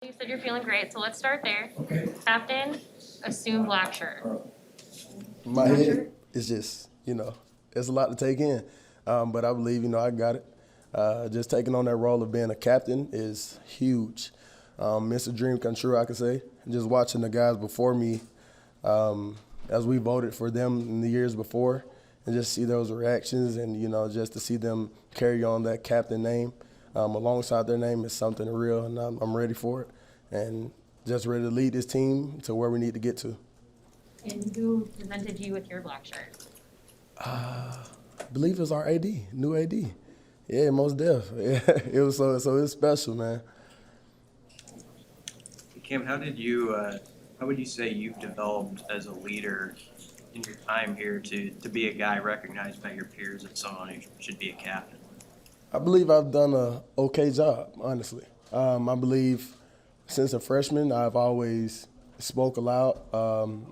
You said you're feeling great, so let's start there. Okay. Captain, assume black shirt. My head is just, it's a lot to take in. But I believe, I got it. Just taking on that role of being a captain is huge. It's a dream come true, I could say. Just watching the guys before me, as we voted for them in the years before, and just see those reactions and, just to see them carry on that captain name alongside their name is something real, and I'm ready for it. And just ready to lead this team to where we need to get to. And who presented you with your black shirt? I believe it was our AD, new AD. Yeah, most def. Yeah, it was so it was special, man. Cam, how would you say you've developed as a leader in your time here to be a guy recognized by your peers as someone who should be a captain? I believe I've done a okay job, honestly. I believe since a freshman, I've always spoke aloud,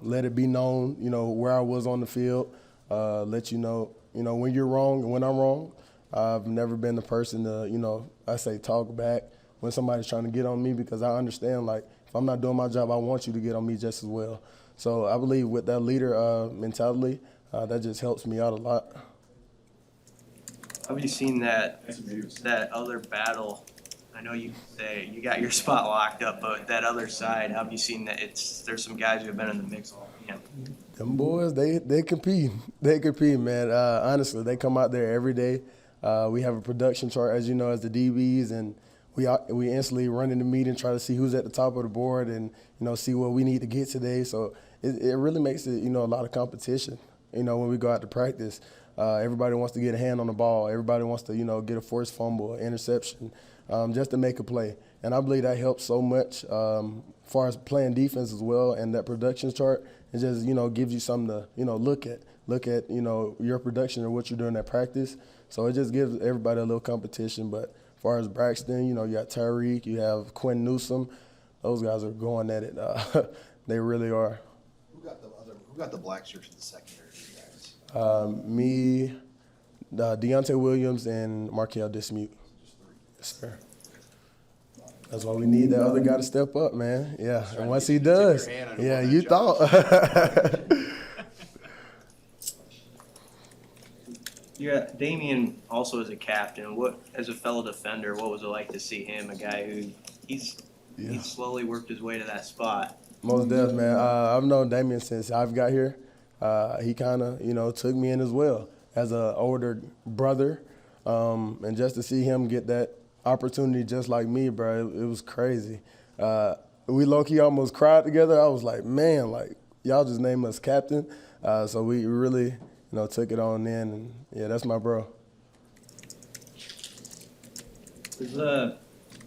let it be known, where I was on the field, let you know, when you're wrong and when I'm wrong. I've never been the person to, I say talk back when somebody's trying to get on me because I understand, like, if I'm not doing my job, I want you to get on me just as well. So I believe with that leader mentality, that just helps me out a lot. How have you seen that other battle? I know you say you got your spot locked up, but that other side, how have you seen that there's some guys who have been in the mix all camp? Them boys, they compete. They compete, man. Honestly, they come out there every day. We have a production chart, as you know, as the DBs, and we instantly run in the meeting, try to see who's at the top of the board and, see what we need to get today. So it really makes it, a lot of competition, when we go out to practice. Everybody wants to get a hand on the ball. Everybody wants to, get a forced fumble, an interception, just to make a play. And I believe that helps so much as far as playing defense as well. And that production chart, it just, gives you something to, look at. Look at, your production or what you're doing at practice. So it just gives everybody a little competition. But as far as Braxton, you got Tyreek, you have Quinn Newsome. Those guys are going at it. They really are. Who got the black shirts in the secondary for you guys? Me, Deontay Williams, and Markel Dismute. Yes, sir. That's why we need that other guy to step up, man. Yeah, and once he does, yeah, you thought. Yeah, Damian also as a captain. As a fellow defender, what was it like to see him, a guy who he's slowly worked his way to that spot? Most def, man. I've known Damian since I've got here. He kind of, took me in as well as an older brother, and just to see him get that opportunity just like me, bro, it was crazy. We low-key almost cried together. I was like, man, like, y'all just named us captain. So we really, took it on in, and, yeah, that's my bro.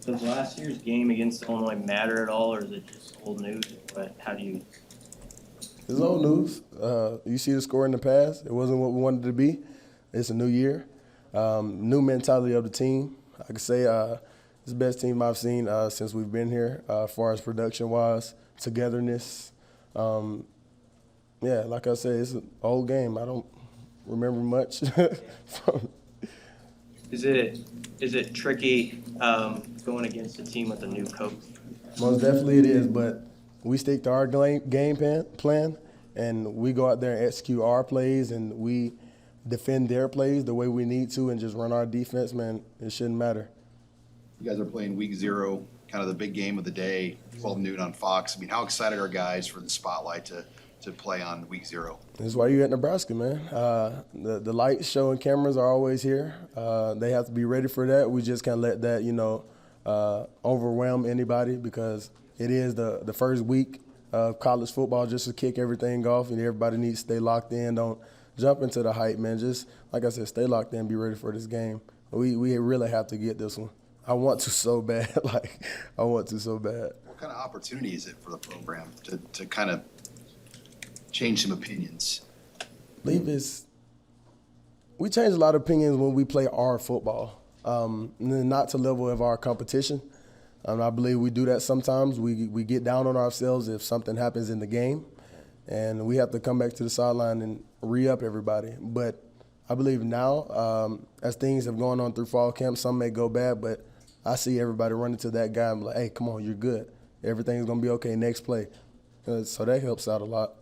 Does last year's game against Illinois matter at all, or is it just old news? But how do you? It's old news. You see the score in the past. It wasn't what we wanted to be. It's a new year, new mentality of the team. I could say it's the best team I've seen since we've been here, as far as production-wise, togetherness. Yeah, like I said, it's an old game. I don't remember much from. Is it tricky going against a team with a new coach? Most definitely it is, but we stick to our game plan, and we go out there and execute our plays, and we defend their plays the way we need to and just run our defense, man. It shouldn't matter. You guys are playing week 0, kind of the big game of the day, 12 noon on Fox. I mean, how excited are guys for the spotlight to play on week 0? That's why you're at Nebraska, man. The light show and cameras are always here. They have to be ready for that. We just can't let that, overwhelm anybody because it is the first week of college football just to kick everything off, and everybody needs to stay locked in. Don't jump into the hype, man. Just, like I said, stay locked in, be ready for this game. We really have to get this one. I want to so bad. I want to so bad. What kind of opportunity is it for the program to kind of change some opinions? I believe we change a lot of opinions when we play our football, not to level of our competition. I believe we do that sometimes. We get down on ourselves if something happens in the game, and we have to come back to the sideline and re-up everybody. But I believe now, as things have gone on through fall camp, some may go bad, but I see everybody running to that guy. I'm like, hey, come on, you're good. Everything's going to be okay, next play. So that helps out a lot.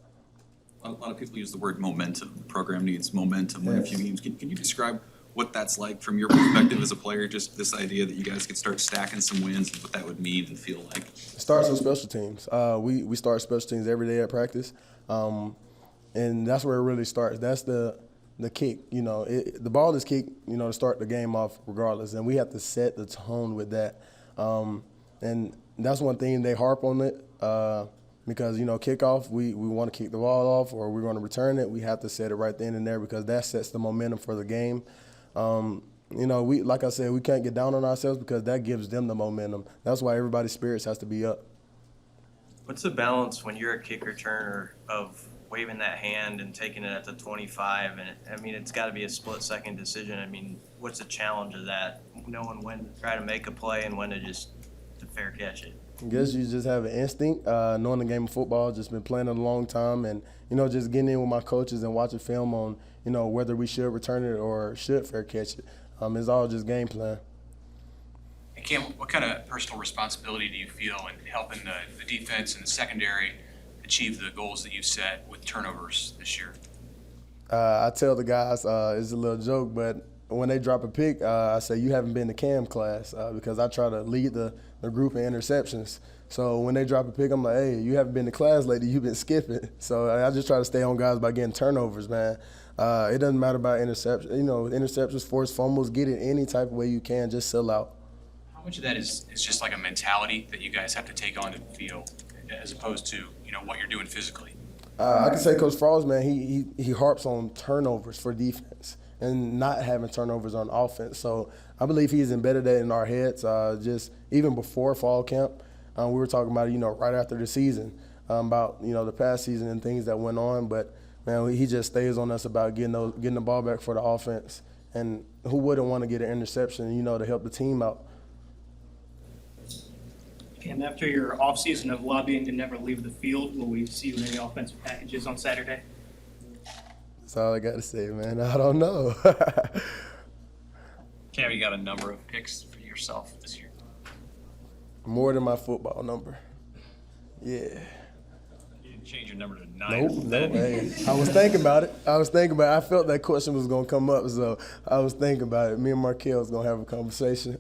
A lot of people use the word momentum. The program needs momentum. Win a few games. Can you describe what that's like from your perspective as a player? Just this idea that you guys could start stacking some wins and what that would mean and feel like. It starts with special teams. We start special teams every day at practice, and that's where it really starts. That's the kick. You know, the ball is kicked, you know, to start the game off regardless, and we have to set the tone with that. And that's one thing they harp on it. Because, you know, kickoff, we want to kick the ball off or we're going to return it. We have to set it right then and there because that sets the momentum for the game. You know, like I said, we can't get down on ourselves because that gives them the momentum. That's why everybody's spirits has to be up. What's the balance when you're a kick returner of waving that hand and taking it at the 25? And I mean, it's got to be a split-second decision. I mean, what's the challenge of that? Knowing when to try to make a play and when to just to fair catch it. I guess you just have an instinct, knowing the game of football, just been playing it a long time, and, you know, just getting in with my coaches and watching film on, you know, whether we should return it or should fair catch it. It's all just game plan. And Cam, what kind of personal responsibility do you feel in helping the defense and the secondary achieve the goals that you set with turnovers this year? I tell the guys, it's a little joke, but when they drop a pick, I say, you haven't been to Cam class because I try to lead the group in interceptions. So when they drop a pick, I'm like, hey, you haven't been to class lately. You've been skipping. So I just try to stay on guys by getting turnovers, man. It doesn't matter about interceptions. You know, interceptions, forced fumbles, get it any type of way you can, just sell out. How much of that is just like a mentality that you guys have to take on to the field as opposed to, you know, what you're doing physically? I can say Coach Frost, man, he harps on turnovers for defense and not having turnovers on offense. So I believe he's embedded that in our heads. Just even before fall camp, we were talking about it, you know, right after the season, about, you know, the past season and things that went on. But, man, he just stays on us about getting the ball back for the offense. And who wouldn't want to get an interception, you know, to help the team out? And after your offseason of lobbying to never leave the field, will we see you in any offensive packages on Saturday? That's all I got to say, man. I don't know. Cam, you got a number of picks for yourself this year? More than my football number. Yeah. You didn't change your number to 9. Nope. Hey, I was thinking about it. I felt that question was going to come up, so I was thinking about it. Me and Markel was going to have a conversation.